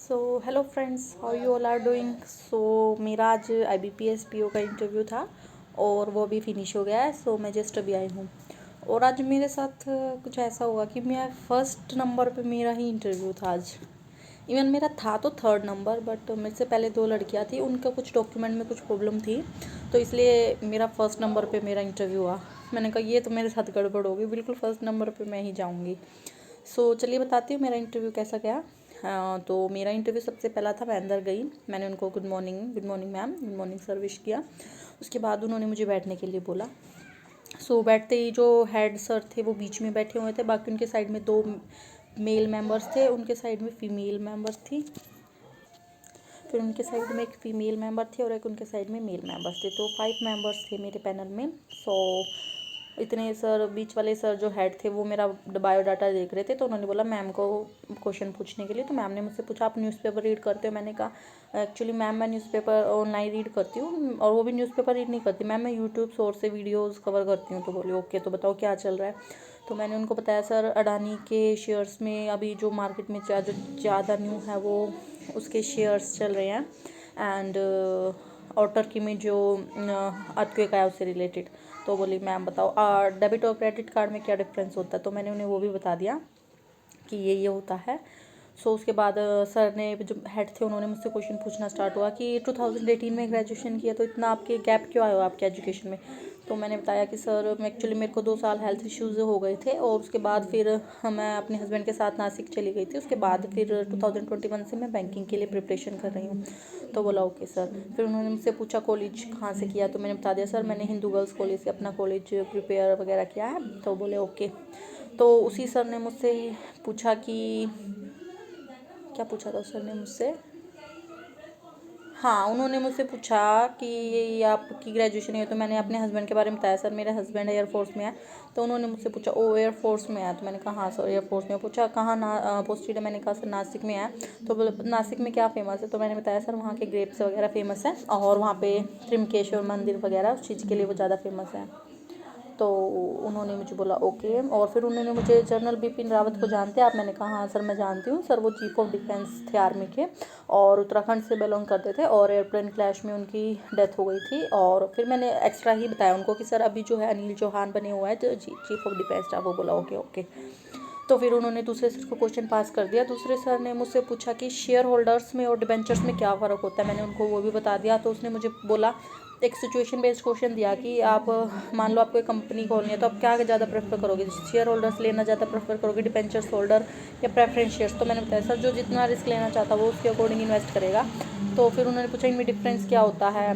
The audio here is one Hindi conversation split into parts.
So hello friends, how you all are doing. So मेरा आज IBPS PO का इंटरव्यू था और वो अभी फिनिश हो गया है। सो मैं जस्ट अभी आई हूँ और आज मेरे साथ कुछ ऐसा हुआ कि मैं फर्स्ट नंबर पे मेरा ही इंटरव्यू था आज। इवन मेरा था तो थर्ड नंबर, बट मेरे से पहले दो लड़कियाँ थी, उनका कुछ डॉक्यूमेंट में कुछ प्रॉब्लम थी, तो इसलिए मेरा फर्स्ट नंबर पे मेरा इंटरव्यू हुआ। मैंने कहा ये तो मेरे साथ गड़बड़ होगी, बिल्कुल फर्स्ट नंबर पे मैं ही जाऊँगी। सो चलिए बताती हूँ मेरा इंटरव्यू कैसा गया। तो मेरा इंटरव्यू सबसे पहला था, मैं अंदर गई, मैंने उनको good morning ma'am, good morning sir wish किया। उसके बाद उन्होंने मुझे बैठने के लिए बोला। सो बैठते ही जो हेड सर थे वो बीच में बैठे हुए थे, बाकी उनके साइड में दो मेल मेंबर्स थे, उनके साइड में फीमेल मेंबर्स थी, फिर उनके साइड में एक फ़ीमेल मेंबर थी और एक उनके साइड में मेल मेंबर्स थे। तो 5 मेंबर्स थे मेरे पैनल में। सो इतने सर, बीच वाले सर जो हेड थे वो मेरा बायोडाटा देख रहे थे, तो उन्होंने बोला मैम को क्वेश्चन पूछने के लिए। तो मैम ने मुझसे पूछा आप न्यूज़पेपर रीड करते हो। मैंने कहा एक्चुअली मैम मैं न्यूज़पेपर ऑनलाइन रीड करती हूँ, और वो भी न्यूज़पेपर रीड नहीं करती मैम, मैं यूट्यूब सोर्स से वीडियोज़ कवर करती हूँ। तो बोली ओके, तो बताओ क्या चल रहा है। तो मैंने उनको बताया सर अडानी के शेयर्स में अभी जो मार्केट में जो ज़्यादा न्यू है वो उसके शेयर्स चल रहे हैं, एंड और टर्की में जो अर्थक्वेक आया उससे रिलेटेड। तो बोली मैम बताओ डेबिट और क्रेडिट कार्ड में क्या डिफरेंस होता है। तो मैंने उन्हें वो भी बता दिया कि ये होता है। सो उसके बाद सर ने, जो हेड थे, उन्होंने मुझसे क्वेश्चन पूछना स्टार्ट हुआ कि 2018 में ग्रेजुएशन किया तो इतना आपके गैप क्यों आया हो आपके एजुकेशन में। तो मैंने बताया कि सर एक्चुअली मेरे को 2 साल हेल्थ इश्यूज़ हो गए थे, और उसके बाद फिर मैं अपने हस्बैंड के साथ नासिक चली गई थी। उसके बाद फिर 2021 से मैं बैंकिंग के लिए प्रिपरेशन कर रही हूँ। तो बोला ओके सर। फिर उन्होंने मुझसे पूछा कॉलेज कहाँ से किया। तो मैंने बता दिया सर मैंने हिंदू गर्ल्स कॉलेज से अपना कॉलेज प्रिपेयर वगैरह किया है। तो बोले ओके। तो उसी सर ने मुझसे पूछा कि क्या पूछा था सर ने मुझसे, हाँ उन्होंने मुझसे पूछा कि ये आपकी ग्रेजुएशन है। तो मैंने अपने हस्बैंड के बारे में बताया सर मेरे हस्बैंड एयरफोर्स में है। तो उन्होंने मुझसे पूछा ओ एयरफोर्स में है। तो मैंने कहा हाँ सर एयरफोर्स में। पूछा कहाँ ना पोस्टेड है। मैंने कहा सर नासिक में है। तो बोले नासिक में क्या फेमस है। तो मैंने बताया सर वहाँ के ग्रेप्स वगैरह फेमस है, और वहाँ पे त्रिमकेश्वर मंदिर वगैरह उस चीज़ के लिए वो ज़्यादा फेमस है। तो उन्होंने मुझे बोला ओके। और फिर उन्होंने मुझे जनरल बिपिन रावत को जानते हैं आप। मैंने कहा हाँ सर मैं जानती हूँ सर, वो चीफ ऑफ डिफेंस थे आर्मी के, और उत्तराखंड से बिलोंग करते थे, और एयरप्लेन क्रैश में उनकी डेथ हो गई थी। और फिर मैंने एक्स्ट्रा ही बताया उनको कि सर अभी जो है अनिल चौहान बने हुआ है जो चीफ ऑफ डिफेंस था। वो बोला ओके ओके। तो फिर उन्होंने दूसरे सर को क्वेश्चन पास कर दिया। दूसरे सर ने मुझसे पूछा कि शेयर होल्डर्स में और डिबेंचर्स में क्या फ़र्क होता है। मैंने उनको वो भी बता दिया। तो उसने मुझे बोला, एक सिचुएशन बेस्ड क्वेश्चन दिया कि आप मान लो आपको एक कंपनी खोलनी है, तो आप क्या ज़्यादा प्रेफर करोगे, शेयर होल्डर्स लेना ज़्यादा प्रेफर करोगे, डिबेंचर्स होल्डर, या प्रेफरेंस शेयर्स। तो मैंने बताया सर जो जितना रिस्क लेना चाहता है वो उसके अकॉर्डिंग इन्वेस्ट करेगा। तो फिर उन्होंने पूछा इनमें डिफरेंस क्या होता है,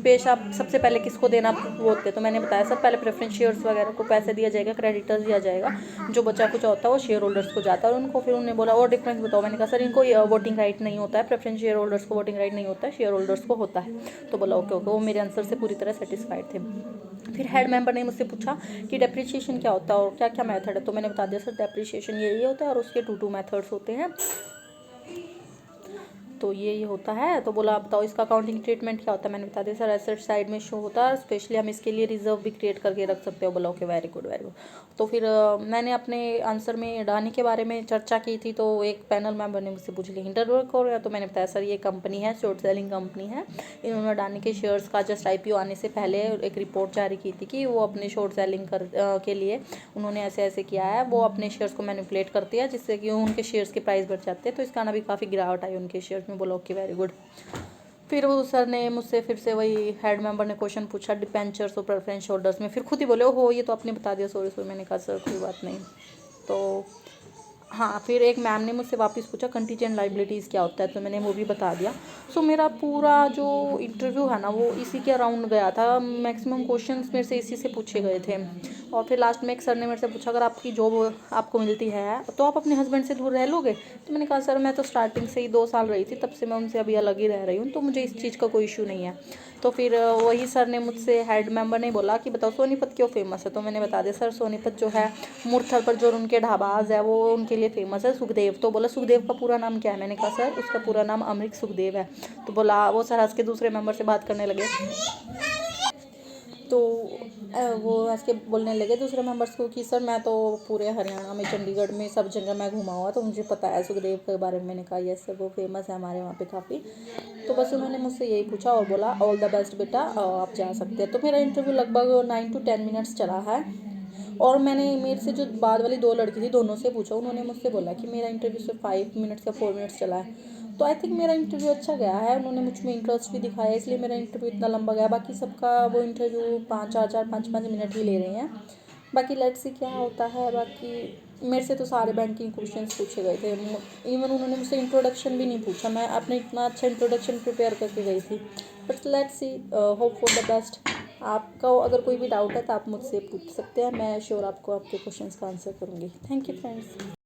पेश आप सबसे पहले किसको देना वो होते। तो मैंने बताया सर पहले प्रेफरेंस शेयर्स वगैरह को पैसे दिया जाएगा, क्रेडिटर्स दिया जाएगा, जो बचा कुछ होता है वो शेयर होल्डर्स को जाता है। और उनको फिर उन्होंने बोला और डिफरेंस बताओ। मैंने कहा सर इनको वोटिंग राइट नहीं होता है, प्रेफरेंस शेयर होल्डर्स को वोटिंग राइट नहीं होता है, शेयर होल्डर्स को होता है। तो बोला ओके ओके, वो मेरे आंसर से पूरी तरह सेटिस्फाइड थे। फिर हेड मेंबर ने मुझसे पूछा कि डेप्रिसिएशन क्या होता है और क्या क्या मेथड है। तो मैंने बता दिया सर डेप्रिसिएशन ये होता है और उसके 2 मेथड्स होते हैं, तो ये होता है। तो बोला आप बताओ इसका अकाउंटिंग ट्रीटमेंट क्या होता है। मैंने बता दिया सर एसेट साइड में शो होता है, स्पेशली हम इसके लिए रिजर्व भी क्रिएट करके रख सकते हो। बोला okay very good very good. तो फिर मैंने अपने आंसर में अडानी के बारे में चर्चा की थी। तो एक पैनल मेंबर ने मुझसे पूछ लिया इंटरवर्क हो गया। तो मैंने बताया सर ये कंपनी है, शॉर्ट सेलिंग कंपनी है, इन्होंने अडानी के शेयर्स का जस्ट IPO आने से पहले एक रिपोर्ट जारी की थी कि वो अपने शॉर्ट सेलिंग के लिए उन्होंने ऐसे ऐसे किया है, वो अपने शेयर्स को मैनिपुलेट करती है जिससे कि उनके शेयर्स के प्राइस बढ़ जाते हैं। तो इस कारण अभी काफ़ी गिरावट आई उनके शेयर्स में। बोला ओके वेरी गुड। फिर वो सर ने मुझसे फिर से वही हेड मेंबर ने क्वेश्चन पूछा डिबेंचर्स और प्रेफरेंस होल्डर्स में। फिर खुद ही बोले हो ये तो आपने बता दिया, सॉरी सॉरी। मैंने कहा सर कोई बात नहीं। तो हाँ, फिर एक मैम ने मुझसे वापस पूछा कंटीजेंट लाइबिलिटीज़ क्या होता है। तो मैंने वो भी बता दिया। सो मेरा पूरा जो इंटरव्यू है ना वो इसी के अराउंड गया था, मैक्सिमम क्वेश्चंस मेरे से इसी से पूछे गए थे। और फिर लास्ट में एक सर ने मेरे से पूछा अगर आपकी जॉब आपको मिलती है तो आप अपने हस्बैंड से दूर रह लोगे। तो मैंने कहा सर मैं तो स्टार्टिंग से ही 2 साल रही थी, तब से मैं उनसे अभी अलग ही रह रही हूँ, तो मुझे इस चीज़ का कोई इशू नहीं है। तो फिर वही सर ने मुझसे, हेड मेंबर ने बोला कि बताओ सोनीपत क्यों फेमस है। तो मैंने बता दिया सर सोनीपत जो है मुरथल पर जो उनके ढाबाज है वो उनके लिए फेमस है। सुखदेव। तो बोला सुखदेव का पूरा नाम क्या है। मैंने कहा सर उसका पूरा नाम अमृत सुखदेव है। तो बोला वो सर हंस के दूसरे मेंबर से बात करने लगे। तो वो ऐसे बोलने लगे दूसरे मेंबर्स को कि सर मैं तो पूरे हरियाणा में, चंडीगढ़ में, सब जगह मैं घूमा हुआ, तो मुझे पता है सुखदेव के बारे में। मैंने कहा यस सर, वो फेमस है हमारे वहाँ पे काफ़ी। तो बस उन्होंने मुझसे यही पूछा और बोला ऑल द बेस्ट बेटा, आप जा सकते हैं। तो मेरा इंटरव्यू लगभग 9 to 10 मिनट्स चला है। और मैंने मेरे से जो बाद वाली 2 लड़की थी, दोनों से पूछा, उन्होंने मुझसे बोला कि मेरा इंटरव्यू सिर्फ 5 मिनट्स या 4 मिनट्स चला है। तो आई थिंक मेरा इंटरव्यू अच्छा गया है, उन्होंने मुझ में इंटरेस्ट भी दिखाया, इसलिए मेरा इंटरव्यू इतना लंबा गया। बाकी सबका वो इंटरव्यू 5-4 5-5 मिनट ही ले रहे हैं। बाकी लेट्स सी क्या होता है। बाकी मेरे से तो सारे बैंकिंग क्वेश्चंस पूछे गए थे। इवन उन्होंने मुझसे इंट्रोडक्शन भी नहीं पूछा, मैं अपने इतना अच्छा इंट्रोडक्शन प्रिपेयर करके गई थी। But let's see, hope for the best. आपका अगर कोई भी डाउट है तो आप मुझसे पूछ सकते हैं, मैं श्योर आपको आपके क्वेश्चंस का आंसर करूँगी। Thank you friends.